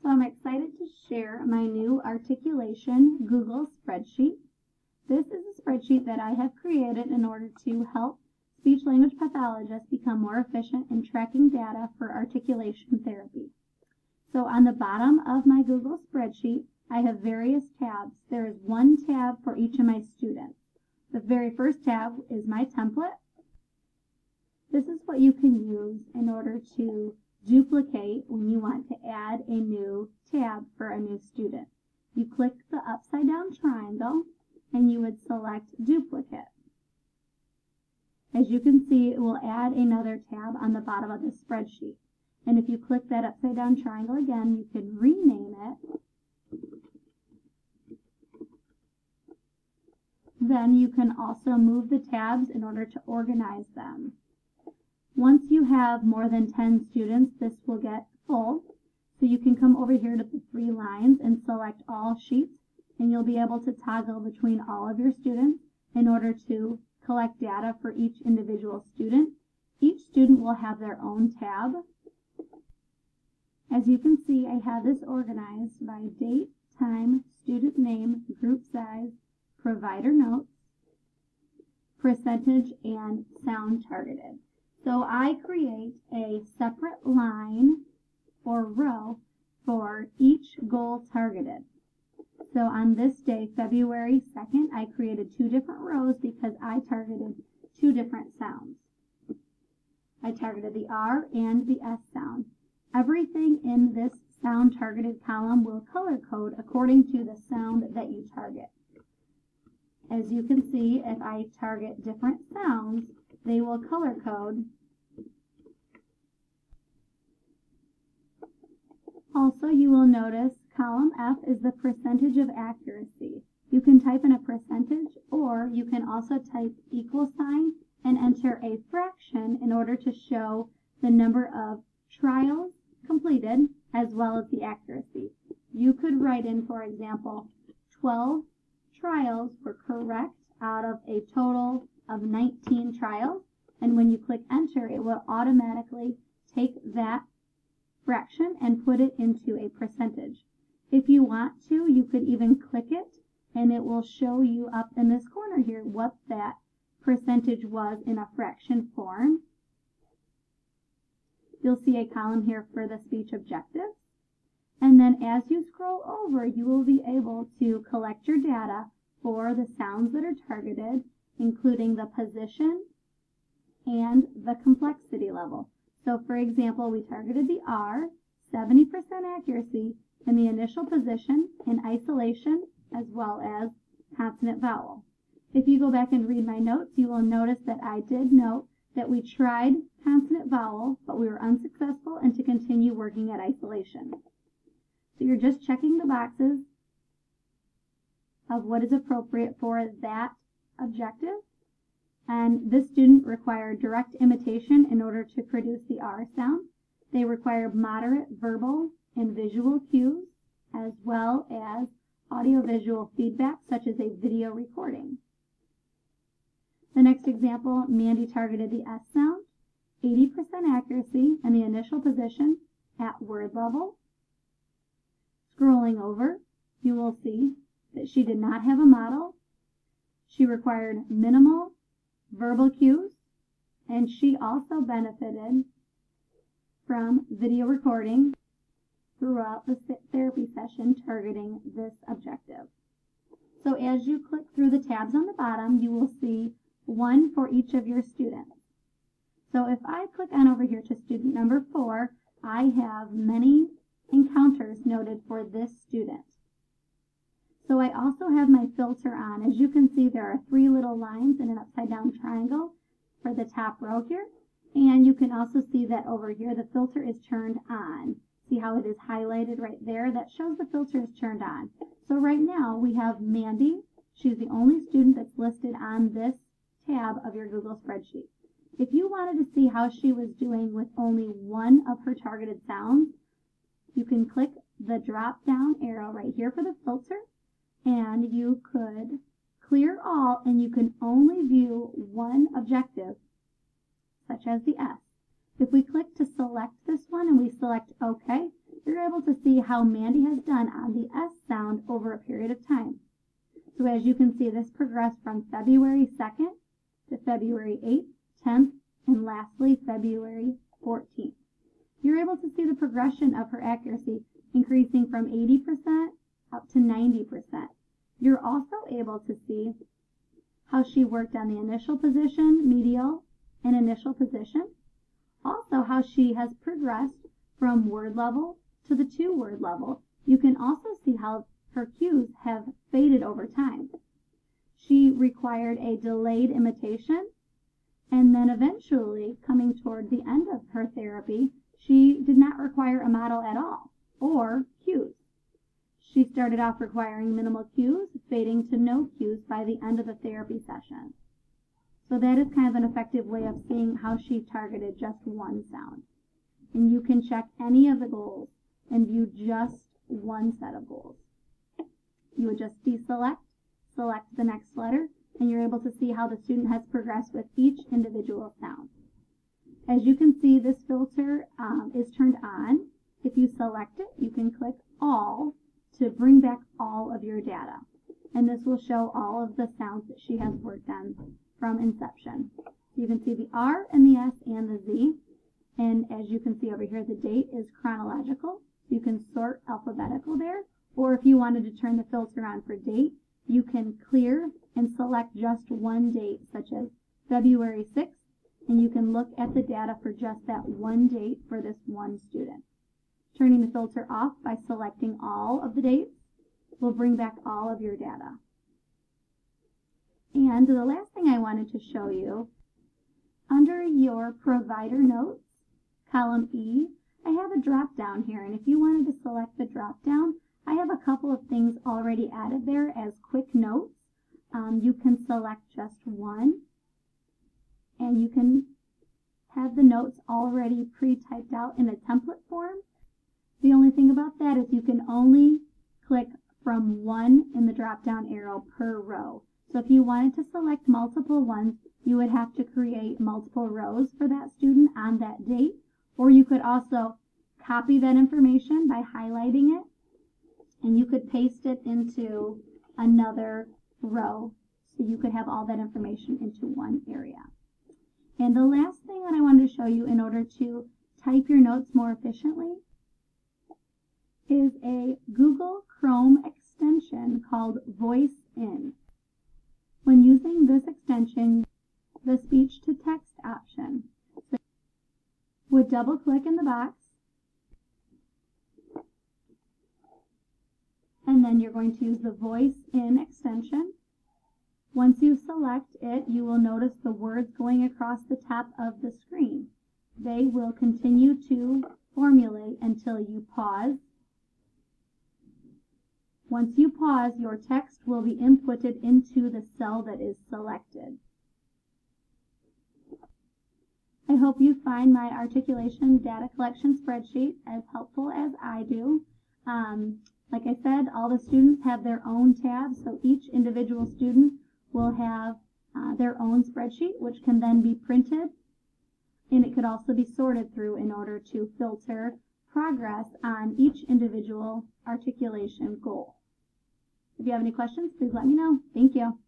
So I'm excited to share my new articulation Google spreadsheet. This is a spreadsheet that I have created in order to help speech-language pathologists become more efficient in tracking data for articulation therapy. So on the bottom of my Google spreadsheet, I have various tabs. There is one tab for each of my students. The very first tab is my template. This is what you can use in order to duplicate when you want to add a new tab for a new student. You click the upside down triangle and you would select duplicate. As you can see, it will add another tab on the bottom of the spreadsheet. And if you click that upside down triangle again, you can rename it. Then you can also move the tabs in order to organize them. Once you have more than 10 students, this will get full. So you can come over here to the 3 lines and select all sheets, and you'll be able to toggle between all of your students in order to collect data for each individual student. Each student will have their own tab. As you can see, I have this organized by date, time, student name, group size, provider notes, percentage, and sound targeted. So I create a separate line or row for each goal targeted. So on this day, February 2nd, I created 2 different rows because I targeted 2 different sounds. I targeted the R and the S sound. Everything in this sound targeted column will color code according to the sound that you target. As you can see, if I target different sounds, they will color code. Also, you will notice column F is the percentage of accuracy. You can type in a percentage, or you can also type equal sign and enter a fraction in order to show the number of trials completed as well as the accuracy. You could write in, for example, 12 trials were correct out of a total of 19 trials, and when you click enter, it will automatically take that fraction and put it into a percentage. If you want to, you could even click it and it will show you up in this corner here what that percentage was in a fraction form. You'll see a column here for the speech objectives. And then as you scroll over, you will be able to collect your data for the sounds that are targeted, including the position and the complexity level. So for example, we targeted the R, 70% accuracy in the initial position, in isolation, as well as consonant vowel. If you go back and read my notes, you will notice that I did note that we tried consonant vowel, but we were unsuccessful, and to continue working at isolation. So you're just checking the boxes of what is appropriate for that objective. And this student required direct imitation in order to produce the R sound. They require moderate verbal and visual cues, as well as audiovisual feedback, such as a video recording. The next example, Mandy targeted the S sound, 80% accuracy in the initial position at word level. Scrolling over, you will see that she did not have a model. She required minimal verbal cues, and she also benefited from video recording throughout the therapy session targeting this objective. So as you click through the tabs on the bottom, you will see one for each of your students. So if I click on over here to student number 4, I have many encounters noted for this student. So I also have my filter on. As you can see, there are 3 little lines and an upside down triangle for the top row here. And you can also see that over here the filter is turned on. See how it is highlighted right there? That shows the filter is turned on. So right now we have Mandy. She's the only student that's listed on this tab of your Google spreadsheet. If you wanted to see how she was doing with only one of her targeted sounds, you can click the drop down arrow right here for the filter, and you could clear all, and you can only view one objective, such as the S. If we click to select this one and we select OK, you're able to see how Mandy has done on the S sound over a period of time. So as you can see, this progressed from February 2nd to February 8th, 10th, and lastly February 14th. You're able to see the progression of her accuracy increasing from 80% up to 90%. You're also able to see how she worked on the initial position, medial, and initial position. Also how she has progressed from word level to the 2-word level. You can also see how her cues have faded over time. She required a delayed imitation, and then eventually, coming toward the end of her therapy, she did not require a model at all, or cues. She started off requiring minimal cues, fading to no cues by the end of the therapy session. So that is kind of an effective way of seeing how she targeted just one sound. And you can check any of the goals and view just one set of goals. You would just deselect, select the next letter, and you're able to see how the student has progressed with each individual sound. As you can see, this filter is turned on. If you select it, you can click All to bring back all of your data. And this will show all of the sounds that she has worked on from inception. You can see the R and the S and the Z. And as you can see over here, the date is chronological. You can sort alphabetical there. Or if you wanted to turn the filter on for date, you can clear and select just one date, such as February 6th, and you can look at the data for just that one date for this one student. Turning the filter off by selecting all of the dates will bring back all of your data. And the last thing I wanted to show you, under your provider notes, column E, I have a drop down here, and if you wanted to select the drop down, I have a couple of things already added there as quick notes. You can select just one, and you can have the notes already pre-typed out in a template form. The only thing about that is you can only click from one in the drop-down arrow per row. So if you wanted to select multiple ones, you would have to create multiple rows for that student on that date, or you could also copy that information by highlighting it, and you could paste it into another row, so you could have all that information into one area. And the last thing that I wanted to show you in order to type your notes more efficiently is a Google Chrome extension called Voice In. When using this extension, the speech to text option would double click in the box, and then you're going to use the Voice In extension. Once you select it, you will notice the words going across the top of the screen. They will continue to formulate until you pause. Once you pause, your text will be inputted into the cell that is selected. I hope you find my articulation data collection spreadsheet as helpful as I do. Like I said, all the students have their own tabs, so each individual student will have their own spreadsheet, which can then be printed, and it could also be sorted through in order to filter progress on each individual articulation goal. If you have any questions, please let me know. Thank you.